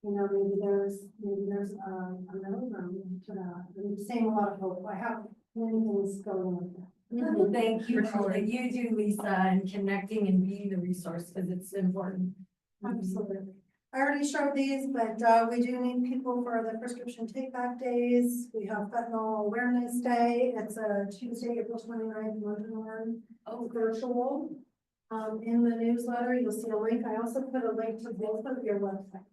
Maybe there's another room to that. I'm seeing a lot of hope. I have many things going with that. Thank you for what you do, Lisa, and connecting and being the resource, because it's important. Absolutely. I already showed these, but we do need people for the prescription take back days. We have fentanyl awareness day. It's a Tuesday, April 29th, London, virtual. In the newsletter, you'll see a link. I also put a link to both of your websites.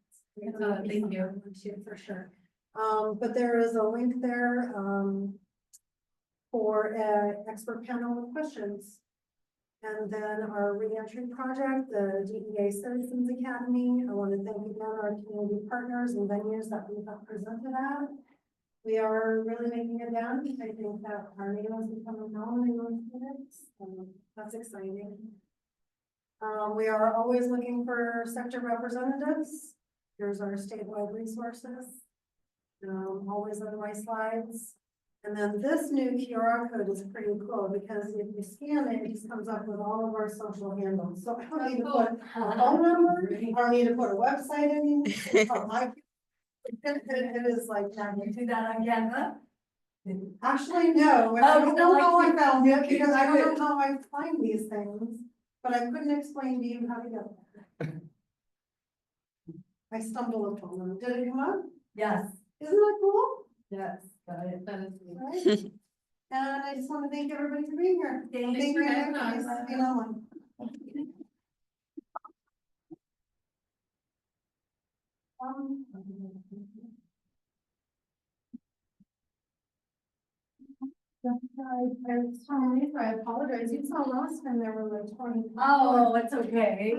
Thank you. For sure. But there is a link there, for an expert panel of questions. And then our reentry project, the DEA Citizens Academy. I want to thank again our community partners and venues that we have presented at. We are really making a dent. I think that our name is becoming known in those minutes. That's exciting. We are always looking for sector representatives. Here's our statewide resources. Always on my slides. And then this new QR code is pretty cool because if you scan it, it just comes up with all of our social handles. So I don't need to put a phone number, I don't need to put a website in. It is like, You do that on Canva? actually, no, I Oh, don't so know like how I you- found it because I don't know how I find these things, but I couldn't explain to you how to get there. I stumbled upon them. Did it come up? Yes. Isn't that cool? Yes. Got it. Right? And I just want to thank everybody for being here. Thanks Thank for you, having Nick, us. for being on. I apologize. You saw last time there were like 20. Oh, it's okay.